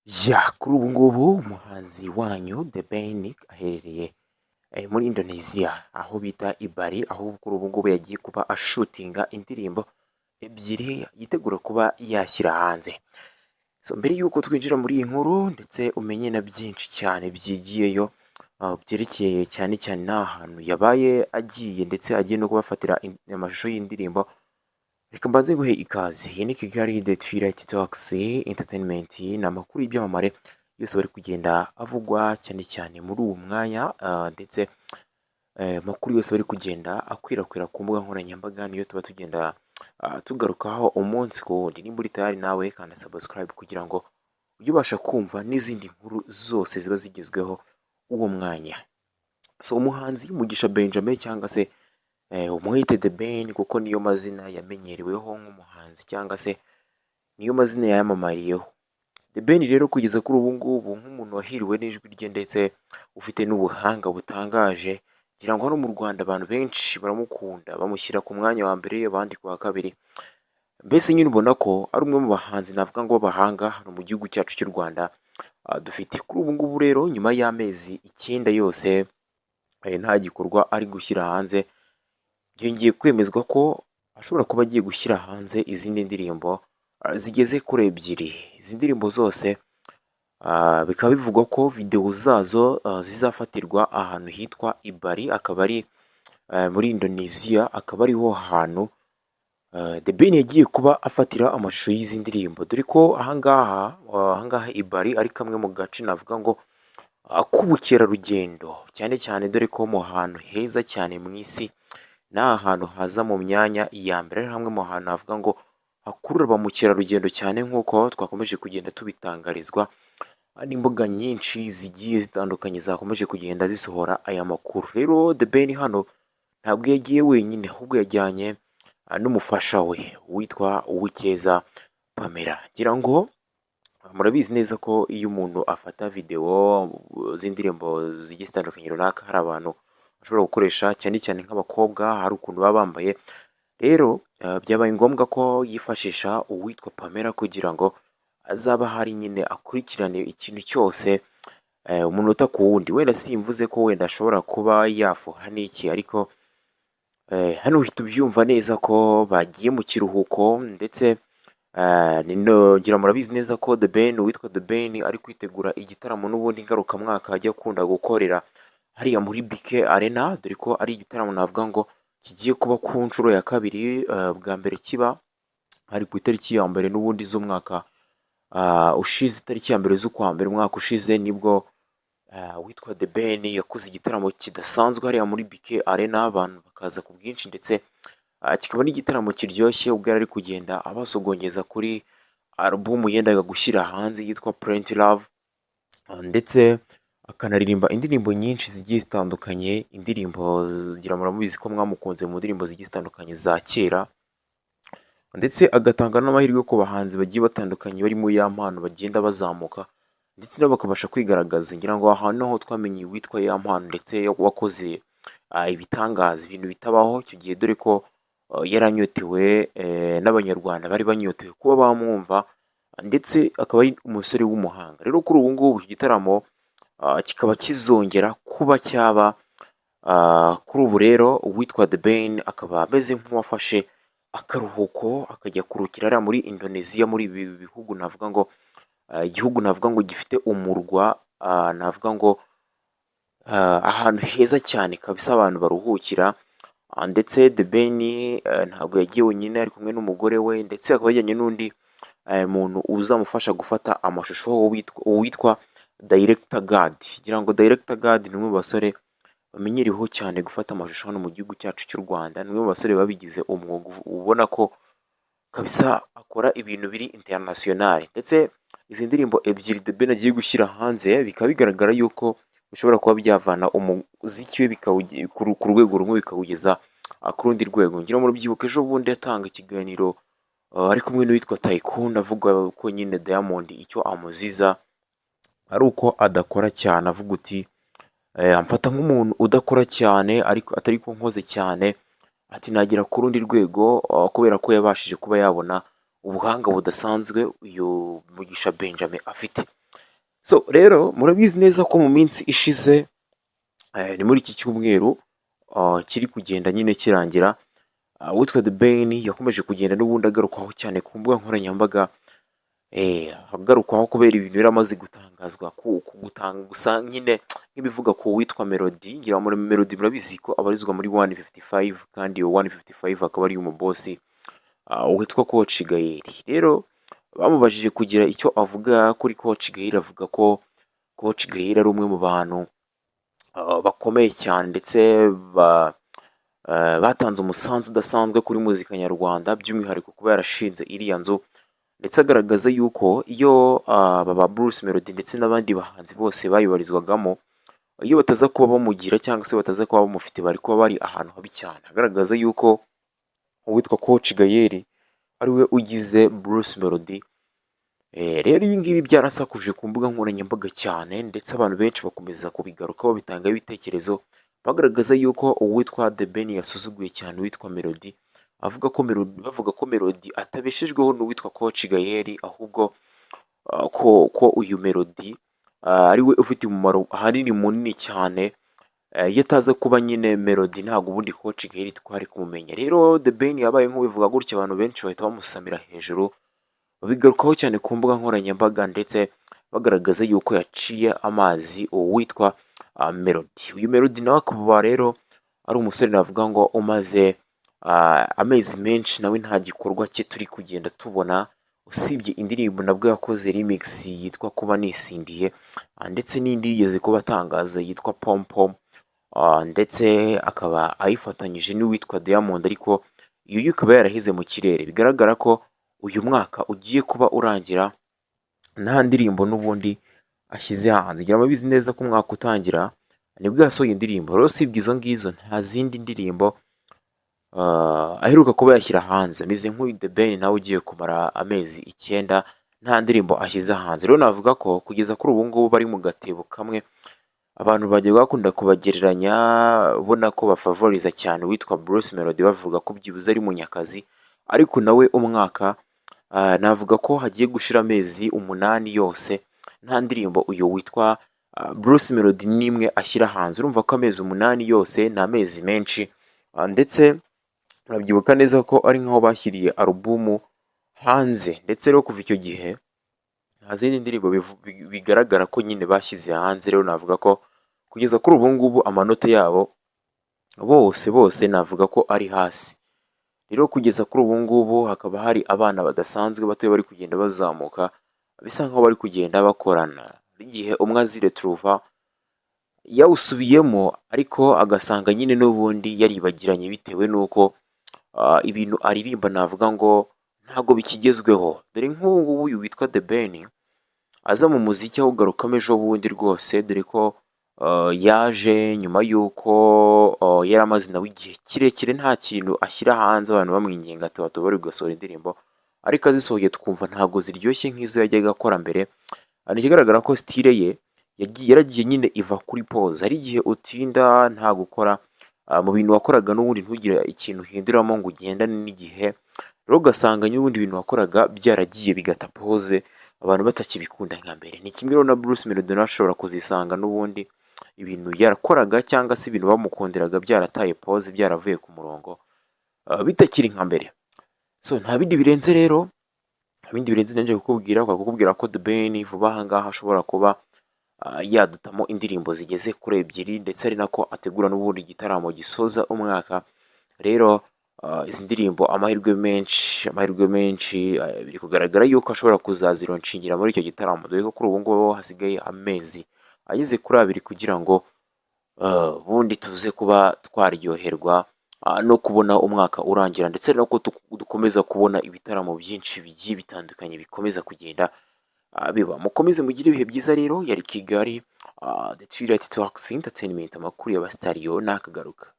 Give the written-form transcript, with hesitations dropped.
Kuri ubu ngubu umuhanzi wanyu The Ben aherereye muri Indonesia aho bita i Bali, aho kuri ubu ngubu yagiye kuba ashutinga indirimbo ebyiri yitegura kuba yashyira hanze. So mbere y'uko twinjira muri iyi nkuru ndetse umenye na byinshi cyane byigiyeyo byerekeye cyane cyane n'ahantu yabaye agiye ndetse agiye no kubafatira amashusho y'indirimbo, reka mbanze nguhe ikaze. Iyi ni Kigali The Twilight Talks Entertainment, ni amakuru y'ibyamamare yose bari kugenda avugwa cyane cyane muri uwo mwanya, ndetse amakuru yose bari kugenda akwirakwira ku mbuga nkoranyambaga niyo tuba tugenda tugarukaho umunsi ku wundi. Nimba uri tayari nawe kanda subscribe kugira ngo ujye ubasha kumva n'izindi nkuru zose ziba zigezweho uwo mwanya. So umuhanzi Mugisha Benjamin cyangwa se umwite The Ben kuko niyo mazina yamenyereweho nk'umuhanzi cyangwa se niyo mazina yayamamariyeho. The Ben rero kugeza kuri ubu ngubu nk'umuntu wahiriwe n'ijwi rye ndetse ufite n'ubuhanga butangaje, ngira ngo hano mu Rwanda abantu benshi baramukunda, bamushyira ku mwanya wa mbere abandi ku wa kabiri. Mbese nyine ubona ko ari umwe mu bahanzi navuga ngo b'abahanga hano mu gihugu cyacu cy'u Rwanda dufite. Kuri ubu ngubu rero nyuma y'amezi 9 yose nta gikorwa ari gushyira hanze, byongeye kwemezwa ko ashobora kuba agiye gushyira hanze izindi ndirimbo zigeze kuri ebyiri. Izi ndirimbo zose bikaba bivugwa ko videwo zazo zizafatirwa ahantu hitwa i Bali, akaba ari muri Indonesia, akaba ariho hantu The Ben yagiye kuba afatira amashusho y'izi ndirimbo, dore ko ahangaha i Bali ari kamwe mu gace navuga ngo k'ubukerarugendo cyane cyane, dore ko mu hantu heza cyane mu isi ni ahantu haza mu myanya ya mbere, ari hamwe mu hantu havuga ngo hakurura ba mukerarugendo cyane, nk'uko twakomeje kugenda tubitangarizwa n'imbuga nyinshi zigiye zitandukanye zakomeje kugenda zisohora aya makuru. Rero The Ben hano ntabwo yagiye wenyine, ahubwo yajyanye n'umufasha we witwa Uwikeza Pamela. Ngira ngo murabizi neza ko iyo umuntu afata videwo z'indirimbo zigiye zitandukanye runaka, hari abantu bashobora gukoresha cyane cyane nk'abakobwa, hari ukuntu baba bambaye. Rero byabaye ngombwa ko yifashisha uwitwa Pamela kugira ngo azaba hari nyine akurikirane ikintu cyose umunota ku wundi. Wenda simvuze ko wenda ashobora kuba yafuha n'iki, ariko hano uhita ubyumva neza ko bagiye mu kiruhuko, ndetse ngira murabizi neza ko The Ben, uwitwa The Ben ari kwitegura igitaramo n'ubundi ngarukamwaka ajya akunda gukorera hariya muri BK Arena, dore ko ari igitaramo navuga ngo kigiye kuba ku nshuro ya kabiri. Bwa mbere kiba hari ku itariki ya mbere n'ubundi z'umwaka ushize, itariki ya mbere z'ukwa mbere umwaka ushize, nibwo witwa The Ben yakoze igitaramo kidasanzwe hariya muri BK Arena, abantu bakaza ku bwinshi, ndetse kikaba n'igitaramo kiryoshye ubwo yari ari kugenda abasogongeza kuri alubumu yendaga gushyira hanze yitwa Plenty Love, ndetse akanaririmba indirimbo nyinshi zigiye zitandukanye, indirimbo zigira murabizi ko mwamukunze mu ndirimbo zigiye zitandukanye za kera, ndetse agatanga n'amahirwe ku bahanzi bagiye batandukanye bari muri ya mpano bagenda bazamuka ndetse nabo bakabasha kwigaragaza. Ngira ngo ahantu naho twamenye witwa ya mpano ndetse wakoze ibitangaza, ibintu bitabaho icyo gihe, dore ko yaranyotewe n'abanyarwanda bari banyotewe kuba bamwumva, ndetse akaba ari umusore w'umuhanga. Rero kuri ubu ngubu iki gitaramo kikaba kizongera kuba cyaba. Kuri ubu rero uwitwa The Ben akaba ameze nk'uwafashe akaruhuko akajya kurukira hariya muri Indonesia, muri ibi bihugu navuga ngo igihugu navuga ngo gifite umurwa, navuga ngo ahantu heza cyane kabisa abantu baruhukira. Ndetse The Ben ntabwo yagiye wenyine, ari kumwe n'umugore we, ndetse akaba yajyanye n'undi muntu uzamufasha gufata amashusho witwa Director God. Ngira ngo Director God ni umwe mu basore bamenyereweho cyane gufata amashusho hano mu gihugu cyacu cy'u Rwanda, ni umwe mu basore babigize umwuga, ubona ko kabisa akora ibintu biri international. Ndetse izi ndirimbo ebyiri The Ben agiye gushyira hanze bikaba bigaragara yuko bishobora kuba byavana umuziki we ku rwego rumwe bikawugeza ku rundi rwego. Ngira ngo murubyibuka ejo bundi yatanga ikiganiro ari kumwe n'uwitwa Tycoon, avuga ko nyine Diamond icyo amuziza ari uko adakora cyane, avuga uti amfata nk'umuntu udakora cyane ariko atari ko nkoze cyane, ati nagera ku rundi rwego kubera ko yabashije kuba yabona ubuhanga budasanzwe uyu Mugisha Benjamin afite. So rero murabizi neza ko mu minsi ishize ni muri iki cyumweru kiri kugenda nyine kirangira, uwitwa The Ben yakomeje kugenda n'ubundi agarukwaho cyane ku mbuga nkoranyambaga, agarukwaho kubera ibintu yari amaze gutangazwa gusa nyine nk'ibivuga ku witwa Melody. Ngira ngo Melody murabizi ko abarizwa muri 155 kandi iyo 155 akaba ari umubosi witwa Coach Gaël. Rero bamubajije kugira icyo avuga kuri Coach Gaël, avuga ko Coach Gaël ari umwe mu bantu bakomeye cyane ndetse batanze umusanzu udasanzwe kuri muzika nyarwanda, by'umwihariko kuba yarashinze iriya nzu, ndetse agaragaza yuko iyo baba Bruce Melody ndetse n'abandi bahanzi bose bayibarizwagamo, iyo bataza kuba bamugira cyangwa se bataza kuba bamufite, bari kuba bari ahantu habi cyane. Agaragaza yuko uwitwa Coach Gaël ari we ugize Bruce Melody. Rero ibi ngibi byarasakuje ku mbuga nkoranyambaga cyane, ndetse abantu benshi bakomeza kubigarukaho bitangaho ibitekerezo, bagaragaza yuko uwitwa The Ben yasuzuguye cyane uwitwa Melody, bavuga ko Melody atabeshejweho n'uwitwa Coach Gaël, ahubwo ko uyu Melody ari we ufite umumaro ahanini munini cyane. Iyo ataza kuba nyine Melody ntabwo ubundi Coach Gaël twari kumumenya. Rero The Ben yabaye nk'ubivuga gutya, abantu benshi bahita bamusamira hejuru, babigarukaho cyane ku mbuga nkoranyambaga, ndetse bagaragaza yuko yaciye amazi uwitwa Melody. Uyu Melody nawe akaba rero ari umusore navuga ngo umaze amezi menshi nawe nta gikorwa cye turi kugenda tubona, usibye indirimbo nabwo yakoze remix yitwa Kuba Nisindiye, ndetse n'indi yigeze kuba atangaza yitwa Pom Pom, ndetse akaba ayifatanyije n'uwitwa Diamond, ariko iyo ikaba yarahize mu kirere. Bigaragara ko uyu mwaka ugiye kuba urangira nta ndirimbo n'ubundi ashyize hanze. Ngira ababizi neza ko umwaka utangira nibwo yasohoye indirimbo, rero usibye izo ngizo nta zindi ndirimbo aheruka kuba yashyira hanze. Ameze nk'uyu The Ben nawe ugiye kumara amezi 9 nta ndirimbo ashyize hanze. Rero navuga ko kugeza kuri ubu ngubu bari mu gatebo kamwe, abantu bagiye bakunda kubagereranya, ubona ko bafavoriza cyane uwitwa Bruce Melody, bavuga ko byibuze ari Munyakazi, ariko nawe umwaka navuga ko hagiye gushira amezi 8 yose nta ndirimbo uyu witwa Bruce Melody nimwe ashyira hanze. Urumva ko amezi 8 yose ni amezi menshi, ndetse urabyibuka neza ko ari nkaho bashyiriye alubumu hanze, ndetse rero kuva icyo gihe nta zindi ndirimbo bigaragara ko nyine bashyize hanze. Rero navuga ko kugeza kuri ubu ngubu amanota yabo bose navuga ko ari hasi. Rero kugeza kuri ubu ngubu hakaba hari abana badasanzwe batoya bari kugenda bazamuka, bisa nkaho bari kugenda bakorana. Igihe umwe azire Truva yawusubiyemo, ariko agasanga nyine n'ubundi yaribagiranye bitewe n'uko ibintu aririmba navuga ngo ntabwo bikigezweho. Dore nk'ubu ngubu uyu witwa The Ben aza mu muziki awugarukamo ejo bundi rwose, dore ko yaje nyuma y'uko yari amaze nawe igihe kirekire nta kintu ashyira hanze, abantu bamwinginga ati wato bari gusohora indirimbo, ariko azisohoye twumva ntabwo ziryoshye nk'izo yajyaga akora mbere. Ikigaragara ko style ye yaragiye nyine iva kuri pause. Hari igihe utinda nta gukora mu bintu wakoraga n'ubundi ntugire ikintu uhinduramo ngo ugendane n'igihe, rero ugasanga n'ubundi ibintu wakoraga byaragiye bigata pause, abantu batakibikunda nka mbere. Ni kimwe rero na Bruce Melody nawe ashobora kuzisanga n'ubundi ibintu yarakoraga cyangwa se ibintu bamukundiraga byarataye pause, byaravuye ku murongo, bitakiri nka mbere. So nta bindi birenze rero, nta bindi birenze nanje kukubwira ko The Ben vuba aha ngaha ashobora kuba yadutamo indirimbo zigeze kuri 2, ndetse ari nako ategura n'ubundi igitaramo gisoza umwaka. Rero izi ndirimbo amahirwe menshi biri kugaragara yuko ashobora kuzazironshingira muri icyo gitaramo, dore ko kuri ubu ngubu hasigaye amezi ageze kuri 2 kugira ngo ubundi tuze kuba twaryoherwa no kubona umwaka urangira, ndetse nuko dukomeza kubona ibitaramo byinshi bigiye bitandukanye bikomeza kugenda biba. Mukomeze mugire ibihe byiza rero. Yari Kigali The Twilight Talks Entertainment, amakuru y'abasitariyo nakagaruka.